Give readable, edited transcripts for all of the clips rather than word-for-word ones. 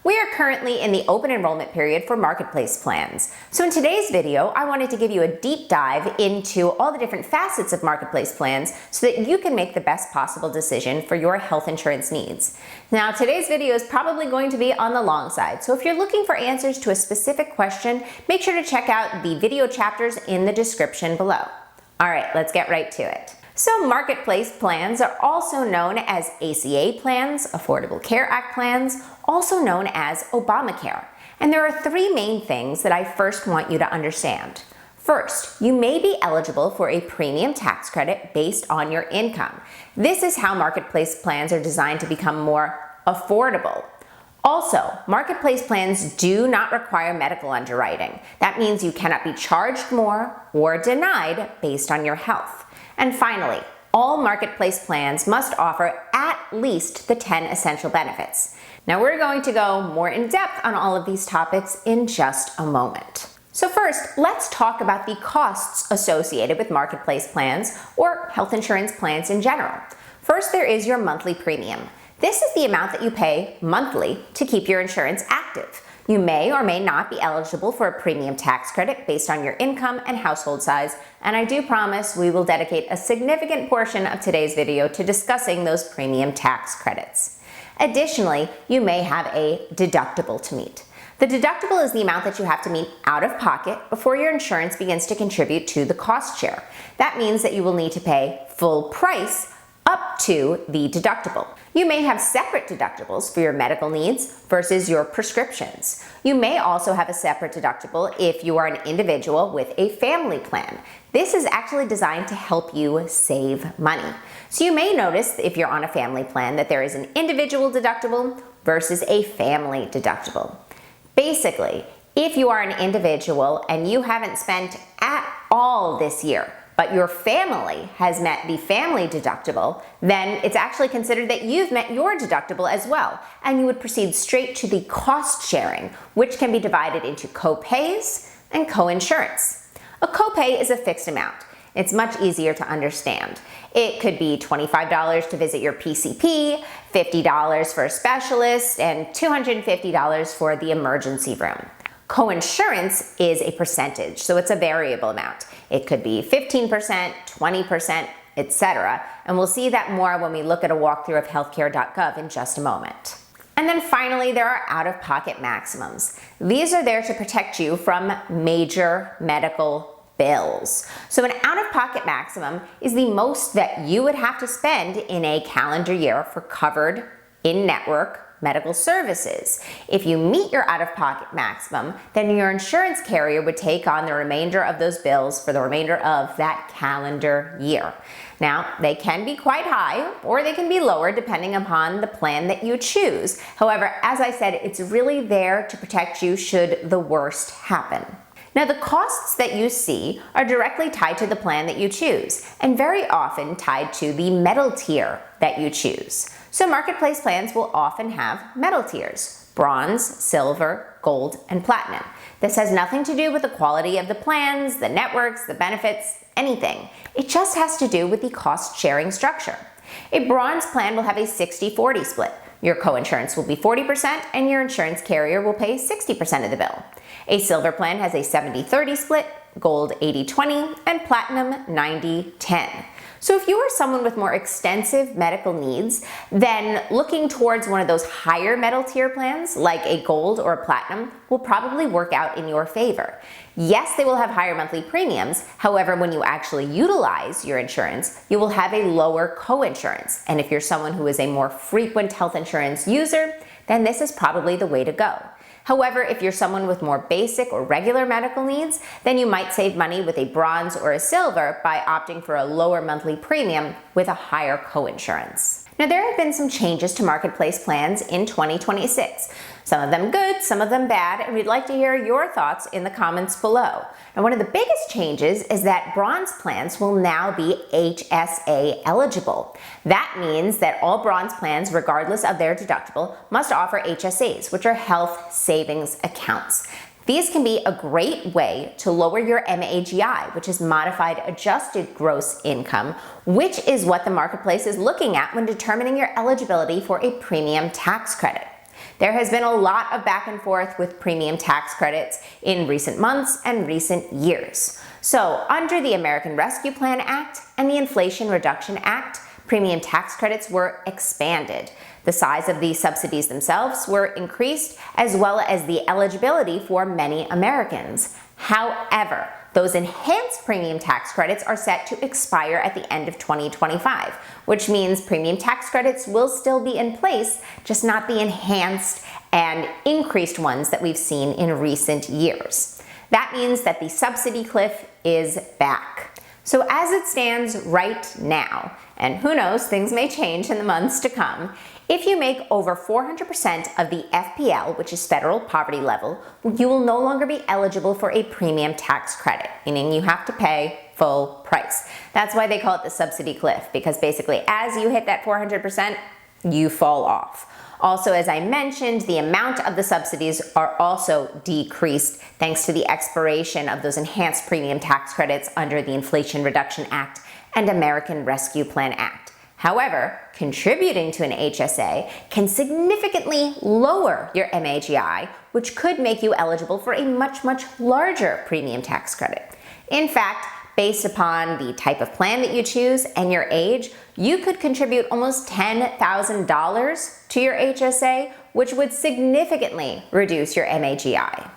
We are currently in the open enrollment period for marketplace plans. So in today's video, I wanted to give you a deep dive into all the different facets of marketplace plans so that you can make the best possible decision for your health insurance needs. Now, today's video is probably going to be on the long side, so if you're looking for answers to a specific question, make sure to check out the video chapters in the description below. All right, let's get right to it. So marketplace plans are also known as ACA plans, Affordable Care Act plans, also known as Obamacare. And there are three main things that I first want you to understand. First, you may be eligible for a premium tax credit based on your income. This is how marketplace plans are designed to become more affordable. Also, marketplace plans do not require medical underwriting. That means you cannot be charged more or denied based on your health. And finally, all marketplace plans must offer at least the 10 essential benefits. Now we're going to go more in depth on all of these topics in just a moment. So first, let's talk about the costs associated with marketplace plans or health insurance plans in general. First, there is your monthly premium. This is the amount that you pay monthly to keep your insurance active. You may or may not be eligible for a premium tax credit based on your income and household size, and I do promise we will dedicate a significant portion of today's video to discussing those premium tax credits. Additionally, you may have a deductible to meet. The deductible is the amount that you have to meet out of pocket before your insurance begins to contribute to the cost share. That means that you will need to pay full price up to the deductible. You may have separate deductibles for your medical needs versus your prescriptions. You may also have a separate deductible if you are an individual with a family plan. This is actually designed to help you save money. So you may notice if you're on a family plan that there is an individual deductible versus a family deductible. Basically, if you are an individual and you haven't spent at all this year, but your family has met the family deductible, then it's actually considered that you've met your deductible as well, and you would proceed straight to the cost sharing, which can be divided into co-pays and co-insurance. A copay is a fixed amount. It's much easier to understand. It could be $25 to visit your PCP, $50 for a specialist, and $250 for the emergency room. Co-insurance is a percentage, so it's a variable amount. It could be 15%, 20%, etc. And we'll see that more when we look at a walkthrough of Healthcare.gov in just a moment. And then finally, there are out-of-pocket maximums. These are there to protect you from major medical bills. So an out-of-pocket maximum is the most that you would have to spend in a calendar year for covered in-network medical services. If you meet your out-of-pocket maximum, then your insurance carrier would take on the remainder of those bills for the remainder of that calendar year. Now, they can be quite high or they can be lower depending upon the plan that you choose. However, as I said, it's really there to protect you should the worst happen. Now, the costs that you see are directly tied to the plan that you choose and very often tied to the metal tier that you choose. So marketplace plans will often have metal tiers: bronze, silver, gold, and platinum. This has nothing to do with the quality of the plans, the networks, the benefits, anything. It just has to do with the cost sharing structure. A bronze plan will have a 60-40 split. Your co-insurance will be 40% and your insurance carrier will pay 60% of the bill. A silver plan has a 70-30 split, gold 80-20, and platinum 90-10. So if you are someone with more extensive medical needs, then looking towards one of those higher metal tier plans, like a gold or a platinum, will probably work out in your favor. Yes, they will have higher monthly premiums. However, when you actually utilize your insurance, you will have a lower co-insurance. And if you're someone who is a more frequent health insurance user, then this is probably the way to go. However, if you're someone with more basic or regular medical needs, then you might save money with a bronze or a silver by opting for a lower monthly premium with a higher co-insurance. Now, there have been some changes to marketplace plans in 2026. Some of them good, some of them bad, and we'd like to hear your thoughts in the comments below. And one of the biggest changes is that bronze plans will now be HSA eligible. That means that all bronze plans, regardless of their deductible, must offer HSAs, which are health savings accounts. These can be a great way to lower your MAGI, which is modified adjusted gross income, which is what the marketplace is looking at when determining your eligibility for a premium tax credit. There has been a lot of back and forth with premium tax credits in recent months and recent years. So under the American Rescue Plan Act and the Inflation Reduction Act, premium tax credits were expanded. The size of these subsidies themselves were increased, as well as the eligibility for many Americans. However, those enhanced premium tax credits are set to expire at the end of 2025, which means premium tax credits will still be in place, just not the enhanced and increased ones that we've seen in recent years. That means that the subsidy cliff is back. So as it stands right now, and who knows, things may change in the months to come, if you make over 400% of the FPL, which is federal poverty level, you will no longer be eligible for a premium tax credit, meaning you have to pay full price. That's why they call it the subsidy cliff, because basically as you hit that 400%, you fall off. Also, as I mentioned, the amount of the subsidies are also decreased thanks to the expiration of those enhanced premium tax credits under the Inflation Reduction Act and American Rescue Plan Act. However, contributing to an HSA can significantly lower your MAGI, which could make you eligible for a much larger premium tax credit. In fact, based upon the type of plan that you choose and your age, you could contribute almost $10,000 to your HSA, which would significantly reduce your MAGI.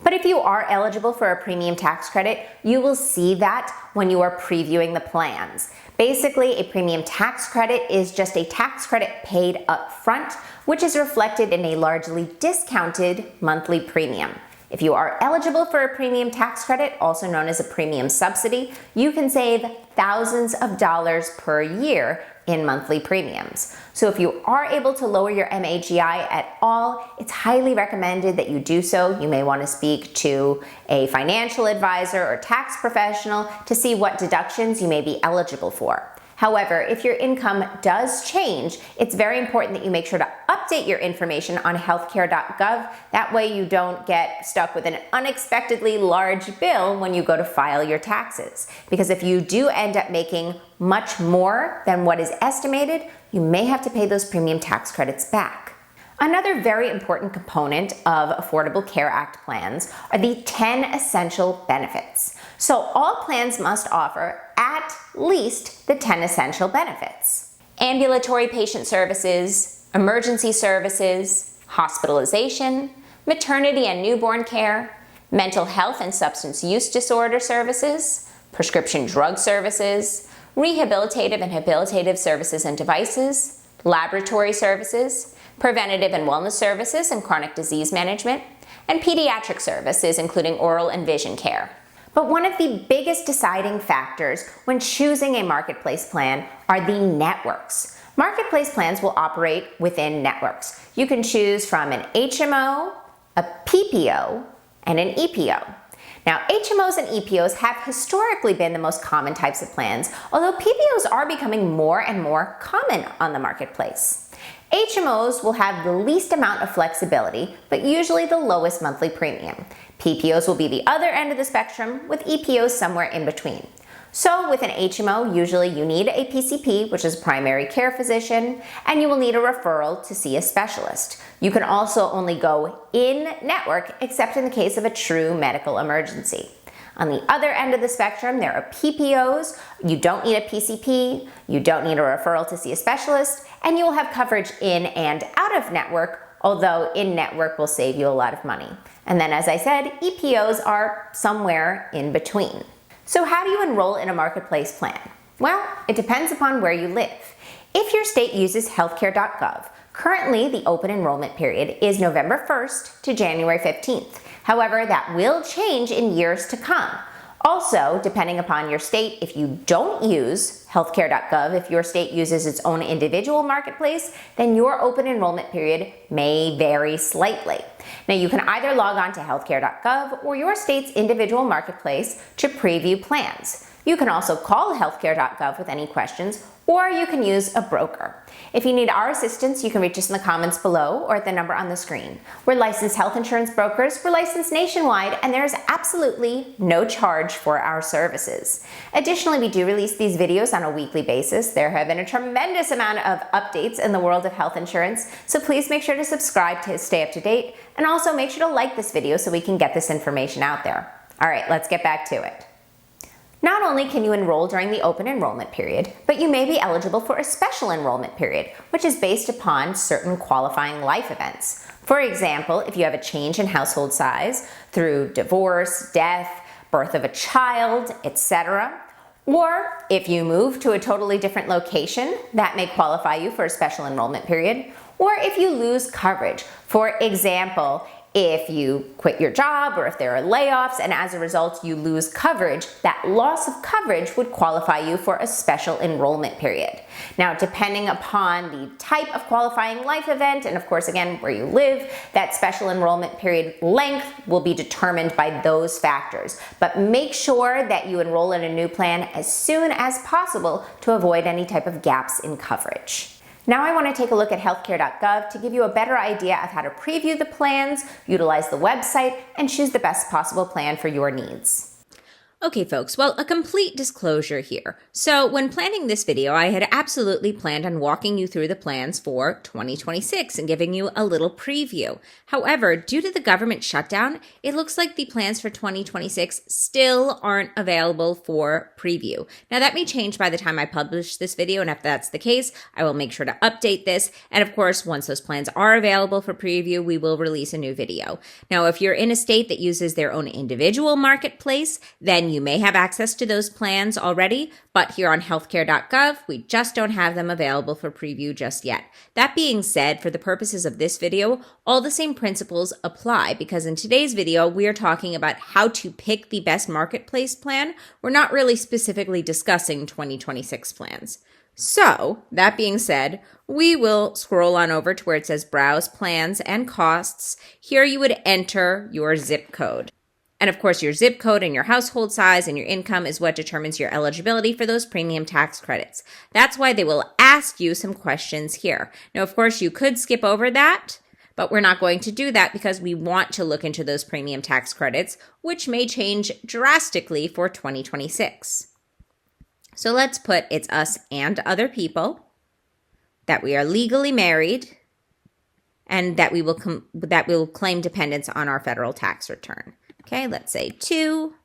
But if you are eligible for a premium tax credit, you will see that when you are previewing the plans. Basically, a premium tax credit is just a tax credit paid up front, which is reflected in a largely discounted monthly premium. If you are eligible for a premium tax credit, also known as a premium subsidy, you can save thousands of dollars per year in monthly premiums. So if you are able to lower your MAGI at all, it's highly recommended that you do so. You may want to speak to a financial advisor or tax professional to see what deductions you may be eligible for. However, if your income does change, it's very important that you make sure to update your information on Healthcare.gov. That way you don't get stuck with an unexpectedly large bill when you go to file your taxes. Because if you do end up making much more than what is estimated, you may have to pay those premium tax credits back. Another very important component of Affordable Care Act plans are the 10 essential benefits. So all plans must offer at least the 10 essential benefits: ambulatory patient services, emergency services, hospitalization, maternity and newborn care, mental health and substance use disorder services, prescription drug services, rehabilitative and habilitative services and devices, laboratory services, preventative and wellness services and chronic disease management, and pediatric services, including oral and vision care. But one of the biggest deciding factors when choosing a marketplace plan are the networks. Marketplace plans will operate within networks. You can choose from an HMO, a PPO, and an EPO. Now, HMOs and EPOs have historically been the most common types of plans, although PPOs are becoming more and more common on the marketplace. HMOs will have the least amount of flexibility, but usually the lowest monthly premium. PPOs will be the other end of the spectrum, with EPOs somewhere in between. So with an HMO, usually you need a PCP, which is a primary care physician, and you will need a referral to see a specialist. You can also only go in-network, except in the case of a true medical emergency. On the other end of the spectrum, there are PPOs. You don't need a PCP, you don't need a referral to see a specialist, and you will have coverage in and out of network, although in-network will save you a lot of money. And then, as I said, EPOs are somewhere in between. So how do you enroll in a marketplace plan? Well, it depends upon where you live. If your state uses Healthcare.gov, currently the open enrollment period is November 1st to January 15th. However, that will change in years to come. Also, depending upon your state, if you don't use Healthcare.gov, if your state uses its own individual marketplace, then your open enrollment period may vary slightly. Now, you can either log on to Healthcare.gov or your state's individual marketplace to preview plans. You can also call Healthcare.gov with any questions, or you can use a broker. If you need our assistance, you can reach us in the comments below or at the number on the screen. We're licensed health insurance brokers, we're licensed nationwide, and there's absolutely no charge for our services. Additionally, we do release these videos on a weekly basis. There have been a tremendous amount of updates in the world of health insurance, so please make sure to subscribe to stay up to date, and also make sure to like this video so we can get this information out there. All right, let's get back to it. Not only can you enroll during the open enrollment period, but you may be eligible for a special enrollment period, which is based upon certain qualifying life events. For example, if you have a change in household size through divorce, death, birth of a child, etc., or if you move to a totally different location, that may qualify you for a special enrollment period, or if you lose coverage. For example, if you quit your job or if there are layoffs and as a result you lose coverage, that loss of coverage would qualify you for a special enrollment period. Now, depending upon the type of qualifying life event and of course again where you live, that special enrollment period length will be determined by those factors. But make sure that you enroll in a new plan as soon as possible to avoid any type of gaps in coverage. Now I want to take a look at Healthcare.gov to give you a better idea of how to preview the plans, utilize the website, and choose the best possible plan for your needs. Okay folks, well, a complete disclosure here. So when planning this video, I had absolutely planned on walking you through the plans for 2026 and giving you a little preview. However, due to the government shutdown, it looks like the plans for 2026 still aren't available for preview. Now that may change by the time I publish this video, and if that's the case, I will make sure to update this. And of course, once those plans are available for preview, we will release a new video. Now, if you're in a state that uses their own individual marketplace, then you may have access to those plans already, but here on Healthcare.gov, we just don't have them available for preview just yet. That being said, for the purposes of this video, all the same principles apply because in today's video, we are talking about how to pick the best marketplace plan. We're not really specifically discussing 2026 plans. So, that being said, we will scroll on over to where it says Browse Plans and Costs. Here you would enter your zip code. And of course, your zip code and your household size and your income is what determines your eligibility for those premium tax credits. That's why they will ask you some questions here. Now, of course, you could skip over that, but we're not going to do that because we want to look into those premium tax credits, which may change drastically for 2026. So let's put it's us and other people, that we are legally married, and that we will claim dependents on our federal tax return. Okay, let's say 2,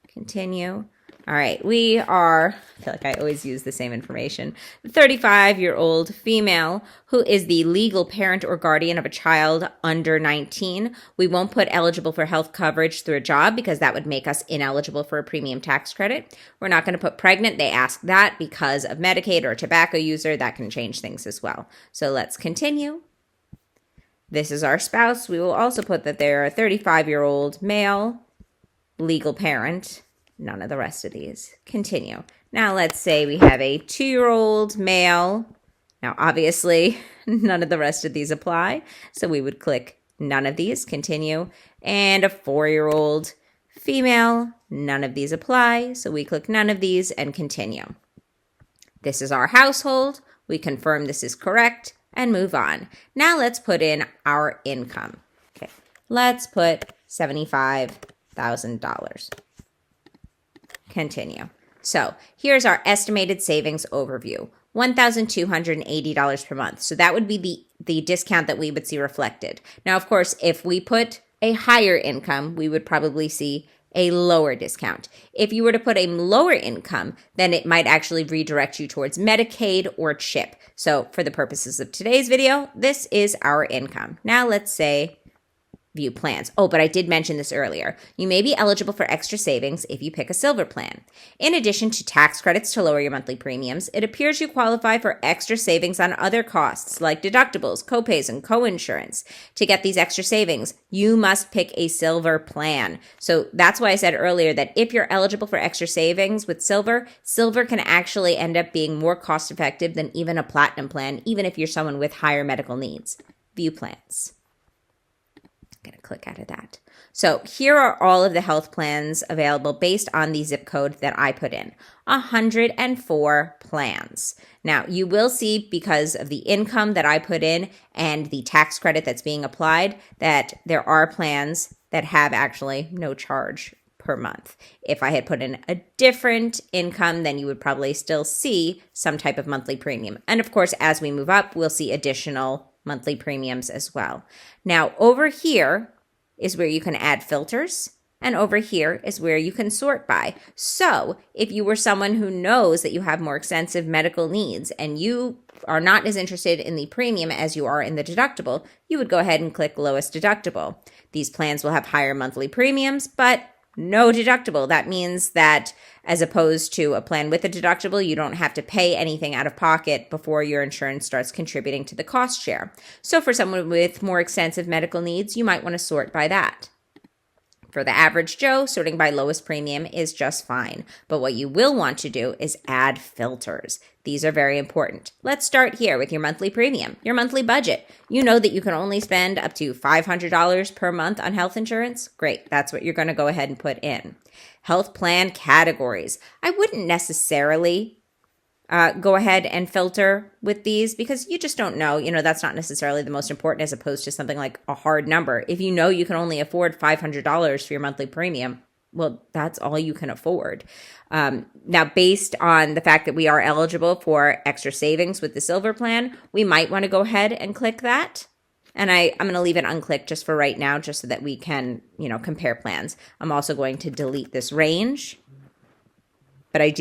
continue. All right, we are, I feel like I always use the same information, 35-year-old female who is the legal parent or guardian of a child under 19. We won't put eligible for health coverage through a job because that would make us ineligible for a premium tax credit. We're not going to put pregnant. They ask that because of Medicaid or a tobacco user. That can change things as well. So let's continue. This is our spouse. We will also put that they're a 35-year-old male, legal parent. None of the rest of these. Continue. Now let's say we have a 2-year-old male. Now obviously none of the rest of these apply. So we would click none of these. Continue. And a 4-year-old female. None of these apply. So we click none of these and continue. This is our household. We confirm this is correct. And move on. Now let's put in our income. Okay, let's put $75,000. Continue. So here's our estimated savings overview, $1,280 per month. So that would be the discount that we would see reflected. Now, of course, if we put a higher income, we would probably see a lower discount. If you were to put a lower income, then it might actually redirect you towards Medicaid or CHIP. So for the purposes of today's video, this is our income. Now let's say view plans. Oh, but I did mention this earlier. You may be eligible for extra savings if you pick a silver plan. In addition to tax credits to lower your monthly premiums, it appears you qualify for extra savings on other costs like deductibles, copays, and coinsurance. To get these extra savings, you must pick a silver plan. So that's why I said earlier that if you're eligible for extra savings with silver, silver can actually end up being more cost effective than even a platinum plan, even if you're someone with higher medical needs. View plans. I'm going to click out of that. So here are all of the health plans available based on the zip code that I put in. 104 plans. Now, you will see, because of the income that I put in and the tax credit that's being applied, that there are plans that have actually no charge per month. If I had put in a different income, then you would probably still see some type of monthly premium. And of course, as we move up, we'll see additional monthly premiums as well. Now, over here is where you can add filters, and over here is where you can sort by. So if you were someone who knows that you have more extensive medical needs and you are not as interested in the premium as you are in the deductible, you would go ahead and click lowest deductible. These plans will have higher monthly premiums, but no deductible. That means that as opposed to a plan with a deductible, you don't have to pay anything out of pocket before your insurance starts contributing to the cost share. So for someone with more extensive medical needs, you might want to sort by that. For the average Joe, sorting by lowest premium is just fine. But what you will want to do is add filters. These are very important. Let's start here with your monthly premium, your monthly budget. You know that you can only spend up to $500 per month on health insurance? Great, that's what you're going to go ahead and put in. Health plan categories. I wouldn't necessarily go ahead and filter with these because you just don't know. That's not necessarily the most important as opposed to something like a hard number. If you know you can only afford $500 for your monthly premium, well, that's all you can afford. Now, based on the fact that we are eligible for extra savings with the silver plan, we might want to go ahead and click that. And I'm going to leave it unclicked just for right now, just so that we can, compare plans. I'm also going to delete this range. But I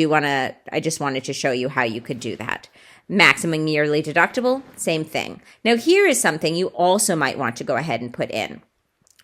just wanted to show you how you could do that. Maximum yearly deductible, same thing. Now, here is something you also might want to go ahead and put in.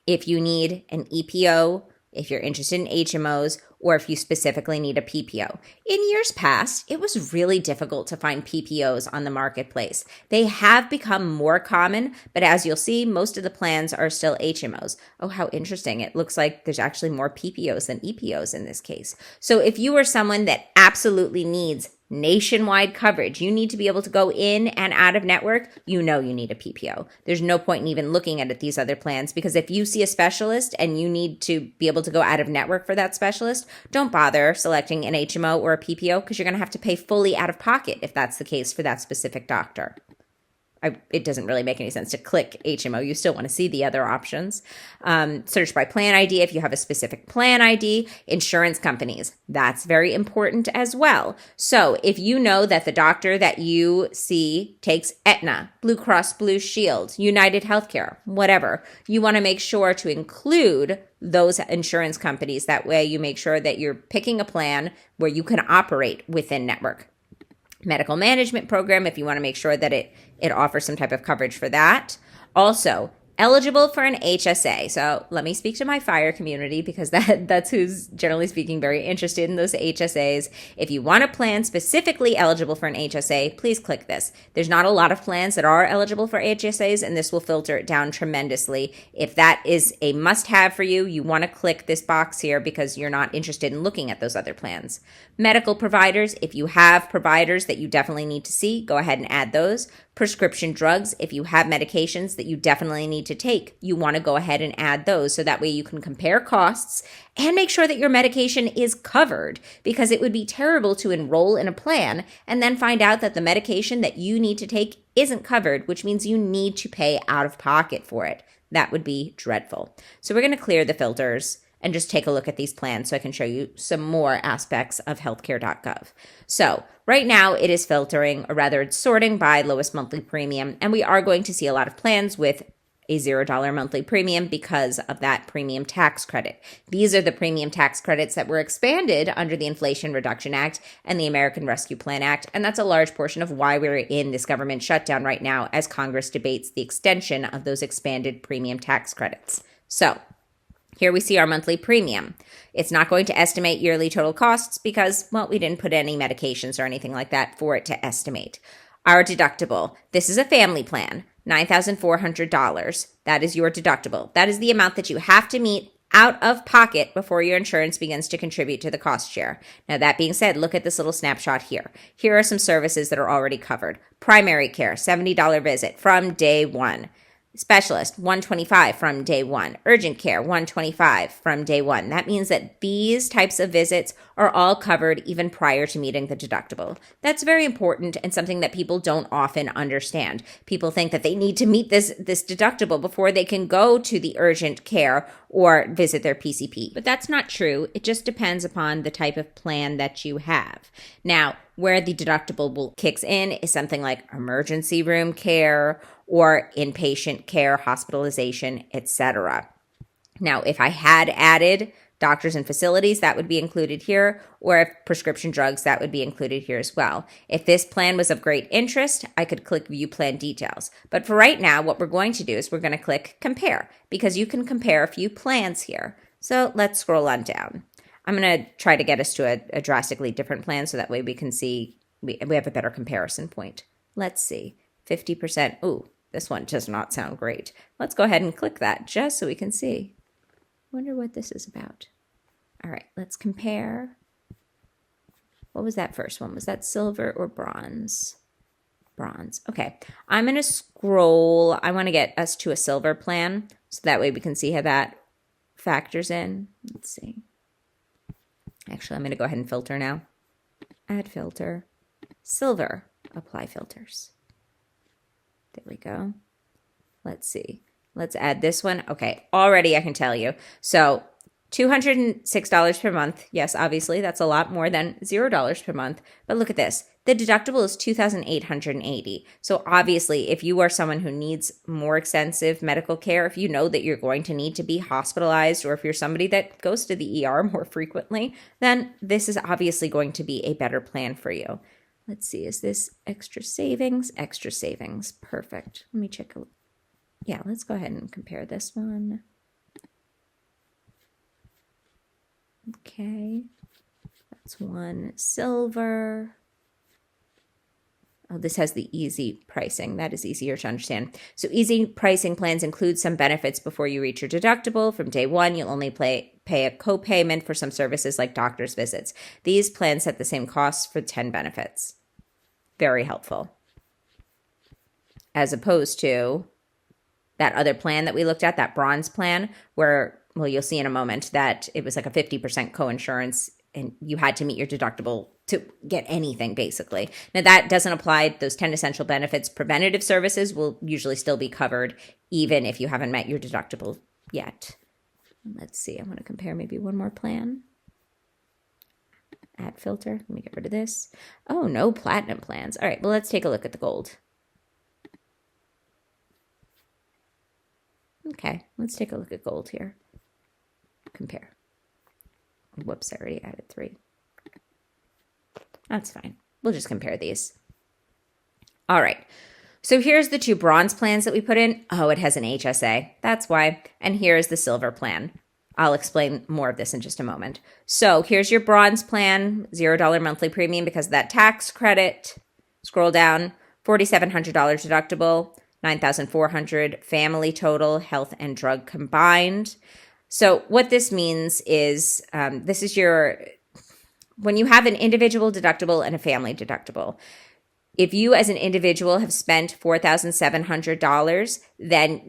If you need an EPO, if you're interested in HMOs, or if you specifically need a PPO. In years past, it was really difficult to find PPOs on the marketplace. They have become more common, but as you'll see, most of the plans are still HMOs. Oh, how interesting. It looks like there's actually more PPOs than EPOs in this case. So if you are someone that absolutely needs nationwide coverage, you need to be able to go in and out of network, you need a PPO. There's no point in even looking at these other plans, because if you see a specialist and you need to be able to go out of network for that specialist, don't bother selecting an HMO or a PPO, because you're going to have to pay fully out of pocket if that's the case for that specific doctor. It doesn't really make any sense to click HMO. You still want to see the other options. Search by plan ID if you have a specific plan ID. Insurance companies, that's very important as well. So if you know that the doctor that you see takes Aetna, Blue Cross Blue Shield, United Healthcare, whatever, you want to make sure to include those insurance companies. That way you make sure that you're picking a plan where you can operate within network. Medical management program, if you want to make sure that it offers some type of coverage for that. Also, eligible for an HSA. So let me speak to my fire community, because that's who's generally speaking very interested in those HSAs. If you want a plan specifically eligible for an HSA, please click this. There's not a lot of plans that are eligible for HSAs, and this will filter it down tremendously. If that is a must-have for you, you want to click this box here because you're not interested in looking at those other plans. Medical providers, if you have providers that you definitely need to see, go ahead and add those. Prescription drugs, if you have medications that you definitely need to take, you want to go ahead and add those, so that way you can compare costs and make sure that your medication is covered, because it would be terrible to enroll in a plan and then find out that the medication that you need to take isn't covered, which means you need to pay out of pocket for it. That would be dreadful. So we're going to clear the filters and just take a look at these plans so I can show you some more aspects of Healthcare.gov. So right now it is filtering, or rather it's sorting by lowest monthly premium, and we are going to see a lot of plans with a $0 monthly premium because of that premium tax credit. These are the premium tax credits that were expanded under the Inflation Reduction Act and the American Rescue Plan Act, and that's a large portion of why we're in this government shutdown right now as Congress debates the extension of those expanded premium tax credits. So here we see our monthly premium. It's not going to estimate yearly total costs because, well, we didn't put any medications or anything like that for it to estimate. Our deductible. This is a family plan, $9,400. That is your deductible. That is the amount that you have to meet out of pocket before your insurance begins to contribute to the cost share. Now, that being said, look at this little snapshot here. Here are some services that are already covered. Primary care, $70 visit from day one. Specialist, $125 from day one. Urgent care, $125 from day one. That means that these types of visits are all covered even prior to meeting the deductible. That's very important and something that people don't often understand. People think that they need to meet this deductible before they can go to the urgent care or visit their PCP. But that's not true. It just depends upon the type of plan that you have. Now, where the deductible kicks in is something like emergency room care or inpatient care, hospitalization, etc. Now, if I had added doctors and facilities, that would be included here, or if prescription drugs, that would be included here as well. If this plan was of great interest, I could click View Plan Details. But for right now, what we're going to do is we're going to click Compare, because you can compare a few plans here. So let's scroll on down. I'm going to try to get us to a drastically different plan so that way we can see, we have a better comparison point. Let's see, 50%. Ooh, this one does not sound great. Let's go ahead and click that just so we can see. Wonder what this is about. All right, let's compare. What was that first one? Was that silver or bronze? Bronze. Okay, I'm going to scroll. I want to get us to a silver plan so that way we can see how that factors in. Let's see. Actually, I'm going to go ahead and filter now. Add filter. Silver. Apply filters. There we go. Let's see. Let's add this one. Okay, already I can tell you. So $206 per month. Yes, obviously, that's a lot more than $0 per month. But look at this. The deductible is $2,880. So obviously, if you are someone who needs more extensive medical care, if you know that you're going to need to be hospitalized, or if you're somebody that goes to the ER more frequently, then this is obviously going to be a better plan for you. Let's see, is this extra savings? Extra savings. Perfect. Let me check. Yeah, let's go ahead and compare this one. Okay, that's one silver. Oh, this has the easy pricing. That is easier to understand. So easy pricing plans include some benefits before you reach your deductible. From day one, you'll only pay a copayment for some services like doctor's visits. These plans set the same costs for 10 benefits. Very helpful. As opposed to that other plan that we looked at, that bronze plan, where, well, you'll see in a moment that it was like a 50% coinsurance and you had to meet your deductible to get anything, basically. Now, that doesn't apply. Those 10 essential benefits. Preventative services will usually still be covered even if you haven't met your deductible yet. Let's see. I want to compare maybe one more plan. Add filter. Let me get rid of this. Oh, no platinum plans. All right, well, let's take a look at the gold. Okay, let's take a look at gold here. Compare. Whoops, I already added 3. That's fine. We'll just compare these. All right. So here's the 2 bronze plans that we put in. Oh, it has an HSA. That's why. And here's the silver plan. I'll explain more of this in just a moment. So here's your bronze plan, $0 monthly premium because of that tax credit. Scroll down, $4,700 deductible, $9,400 family total, health and drug combined. So what this means is this is when you have an individual deductible and a family deductible. If you as an individual have spent $4,700, then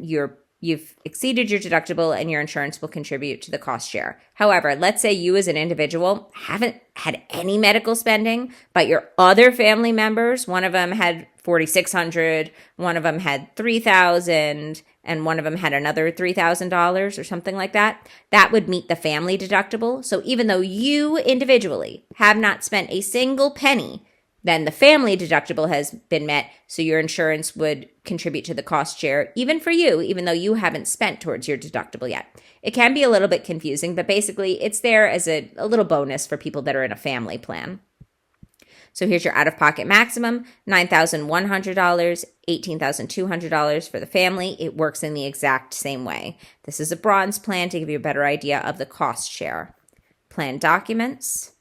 you've exceeded your deductible and your insurance will contribute to the cost share. However, let's say you as an individual haven't had any medical spending, but your other family members, one of them had $4,600, one of them had $3,000, and one of them had another $3,000 or something like that, that would meet the family deductible. So even though you individually have not spent a single penny, then the family deductible has been met, so your insurance would contribute to the cost share, even for you, even though you haven't spent towards your deductible yet. It can be a little bit confusing, but basically it's there as a little bonus for people that are in a family plan. So here's your out-of-pocket maximum, $9,100, $18,200 for the family. It works in the exact same way. This is a bronze plan to give you a better idea of the cost share. Plan documents.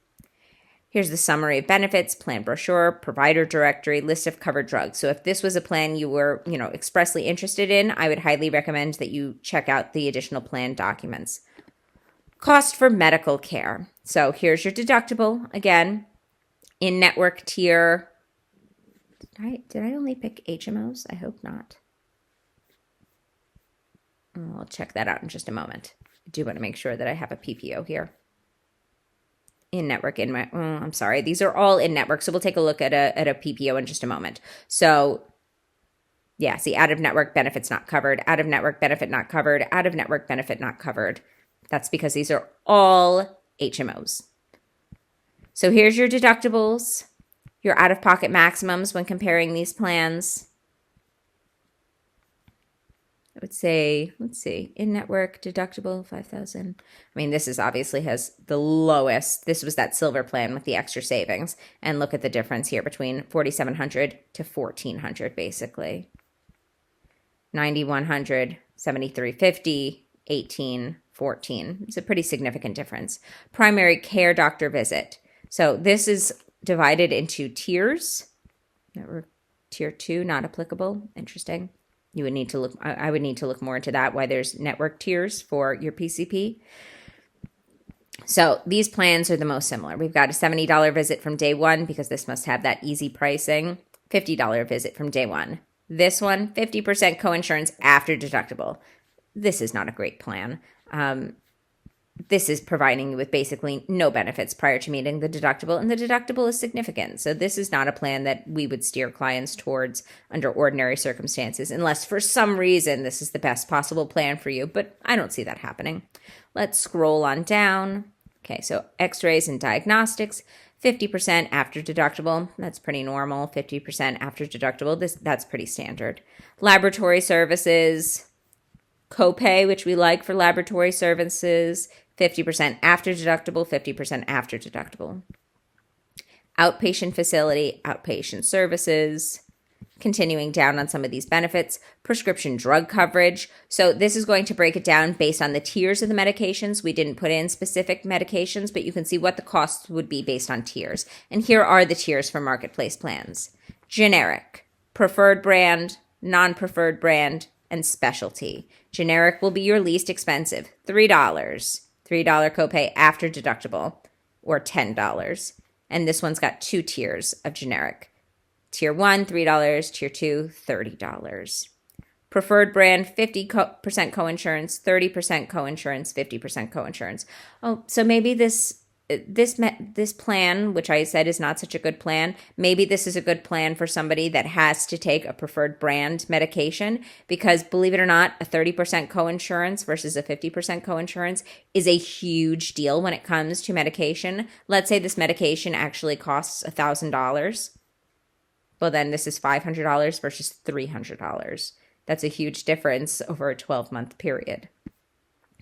Here's the summary of benefits, plan brochure, provider directory, list of covered drugs. So if this was a plan you were, expressly interested in, I would highly recommend that you check out the additional plan documents. Cost for medical care. So here's your deductible. Again, in-network tier. Did I only pick HMOs? I hope not. I'll check that out in just a moment. I do want to make sure that I have a PPO here. In-network, I'm sorry. These are all in-network, so we'll take a look at a PPO in just a moment. So yeah, see, out-of-network benefits not covered, out-of-network benefit not covered, out-of-network benefit not covered. That's because these are all HMOs. So here's your deductibles, your out-of-pocket maximums when comparing these plans. I would say, let's see, in-network deductible, $5,000. I mean, this is obviously has the lowest. This was that silver plan with the extra savings. And look at the difference here between $4,700 to $1,400, basically. $9,100, $7,350, $1,800, $14,000. It's a pretty significant difference. Primary care doctor visit. So this is divided into tiers. Tier 2, not applicable. Interesting. You would need to look, I would need to look more into that, why there's network tiers for your PCP. So these plans are the most similar. We've got a $70 visit from day one because this must have that easy pricing. $50 visit from day one. This one, 50% coinsurance after deductible. This is not a great plan. This is providing you with basically no benefits prior to meeting the deductible, and the deductible is significant. So this is not a plan that we would steer clients towards under ordinary circumstances, unless for some reason this is the best possible plan for you, but I don't see that happening. Let's scroll on down. Okay, so x-rays and diagnostics, 50% after deductible. That's pretty normal. 50% after deductible. That's pretty standard. Laboratory services, copay, which we like for laboratory services, 50% after deductible, 50% after deductible. Outpatient facility, outpatient services. Continuing down on some of these benefits, prescription drug coverage. So this is going to break it down based on the tiers of the medications. We didn't put in specific medications, but you can see what the cost would be based on tiers. And here are the tiers for marketplace plans. Generic, preferred brand, non-preferred brand, and specialty. Generic will be your least expensive, $3. $3 copay after deductible, or $10. And this one's got two tiers of generic. Tier 1, $3. Tier 2, $30. Preferred brand, 50% coinsurance, 30% coinsurance, 50% coinsurance. Oh, so maybe this plan, which I said is not such a good plan, maybe this is a good plan for somebody that has to take a preferred brand medication, because believe it or not, a 30% coinsurance versus a 50% coinsurance is a huge deal when it comes to medication. Let's say this medication actually costs $1,000. Well, then this is $500 versus $300. That's a huge difference over a 12-month period.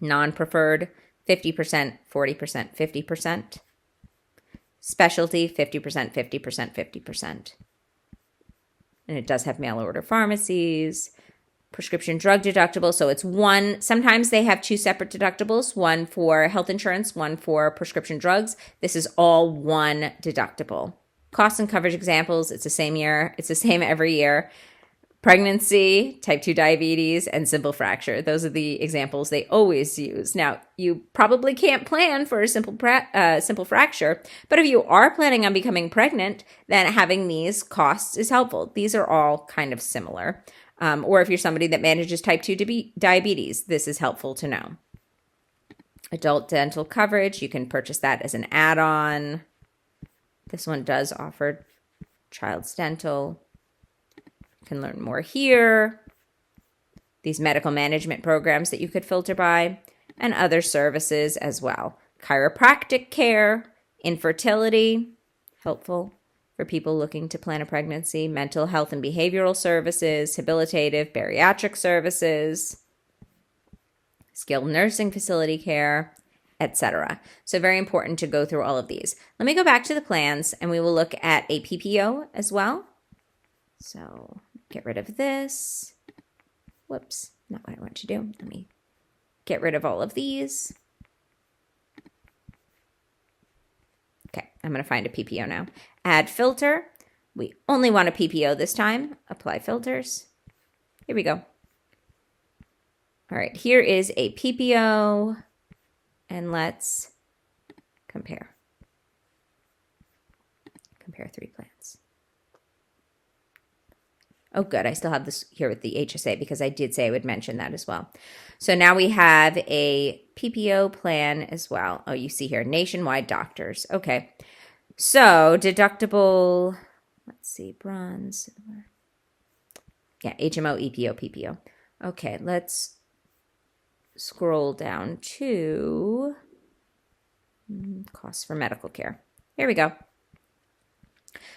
Non-preferred, 50%, 40%, 50%. Specialty, 50%, 50%, 50%. And it does have mail order pharmacies. Prescription drug deductible. So it's one, sometimes they have two separate deductibles, one for health insurance, one for prescription drugs. This is all one deductible. Cost and coverage examples, it's the same every year. Pregnancy, type 2 diabetes, and simple fracture. Those are the examples they always use. Now, you probably can't plan for a simple fracture, but if you are planning on becoming pregnant, then having these costs is helpful. These are all kind of similar. Or if you're somebody that manages type 2 diabetes, this is helpful to know. Adult dental coverage, you can purchase that as an add-on. This one does offer child's dental. You can learn more here. These medical management programs that you could filter by, and other services as well. Chiropractic care, infertility, helpful for people looking to plan a pregnancy. Mental health and behavioral services, habilitative, bariatric services, skilled nursing facility care, etc. So very important to go through all of these. Let me go back to the plans and we will look at a PPO as well. So get rid of this. Whoops, not what I want to do. Let me get rid of all of these. Okay, I'm going to find a PPO now. Add filter. We only want a PPO this time. Apply filters. Here we go. All right, here is a PPO. And let's compare. Compare three plans. Oh, good. I still have this here with the HSA because I did say I would mention that as well. So now we have a PPO plan as well. Oh, you see here, nationwide doctors. Okay. So deductible, let's see, bronze. Yeah, HMO, EPO, PPO. Okay, let's scroll down to costs for medical care. Here we go.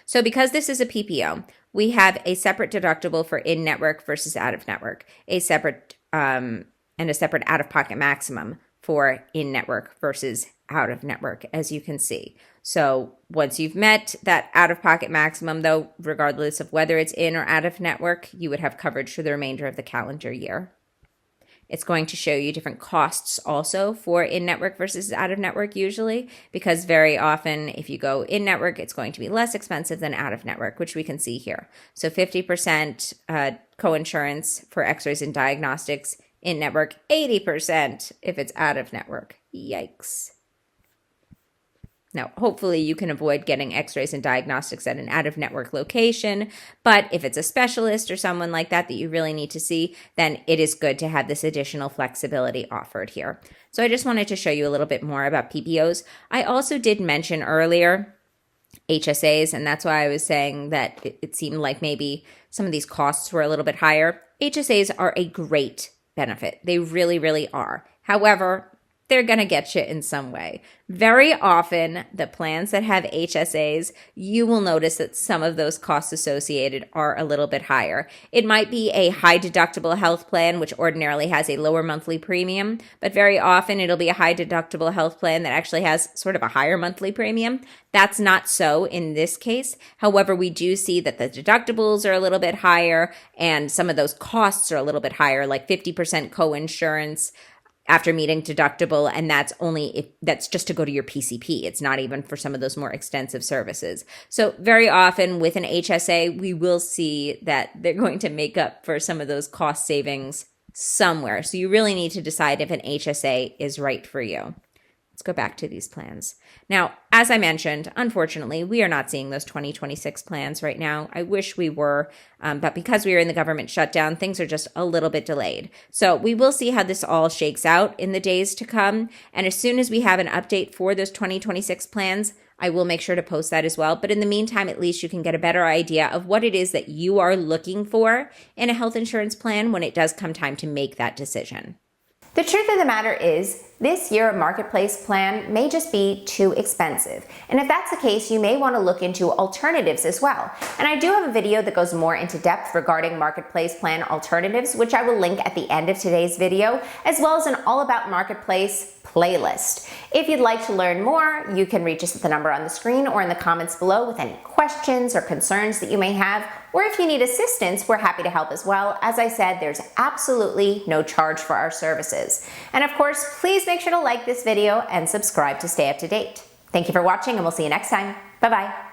So because this is a PPO, we have a separate deductible for in-network versus out-of-network, a separate and a separate out-of-pocket maximum for in-network versus out-of-network, as you can see. So once you've met that out-of-pocket maximum, though, regardless of whether it's in or out-of-network, you would have coverage for the remainder of the calendar year. It's going to show you different costs also for in-network versus out-of-network usually, because very often if you go in-network, it's going to be less expensive than out-of-network, which we can see here. So 50% coinsurance for x-rays and diagnostics in-network, 80% if it's out-of-network. Yikes. Now, hopefully you can avoid getting x-rays and diagnostics at an out-of-network location, but if it's a specialist or someone like that that you really need to see, then it is good to have this additional flexibility offered here. So I just wanted to show you a little bit more about PPOs. I also did mention earlier HSAs, and that's why I was saying that it seemed like maybe some of these costs were a little bit higher. HSAs are a great benefit. They really, really are. However, they're going to get you in some way. Very often, the plans that have HSAs, you will notice that some of those costs associated are a little bit higher. It might be a high deductible health plan, which ordinarily has a lower monthly premium, but very often it'll be a high deductible health plan that actually has sort of a higher monthly premium. That's not so in this case. However, we do see that the deductibles are a little bit higher and some of those costs are a little bit higher, like 50% coinsurance after meeting deductible, and that's just to go to your PCP. It's not even for some of those more extensive services. So very often with an HSA, we will see that they're going to make up for some of those cost savings somewhere. So you really need to decide if an HSA is right for you. Let's go back to these plans. Now, as I mentioned, unfortunately, we are not seeing those 2026 plans right now. I wish we were, but because we are in the government shutdown, things are just a little bit delayed. So we will see how this all shakes out in the days to come. And as soon as we have an update for those 2026 plans, I will make sure to post that as well. But in the meantime, at least you can get a better idea of what it is that you are looking for in a health insurance plan when it does come time to make that decision. The truth of the matter is, this year a marketplace plan may just be too expensive. And if that's the case, you may want to look into alternatives as well. And I do have a video that goes more into depth regarding marketplace plan alternatives, which I will link at the end of today's video, as well as an all about marketplace playlist. If you'd like to learn more, you can reach us at the number on the screen or in the comments below with any questions or concerns that you may have. Or if you need assistance, we're happy to help as well. As I said, there's absolutely no charge for our services. And of course, please make sure to like this video and subscribe to stay up to date. Thank you for watching, and we'll see you next time. Bye-bye.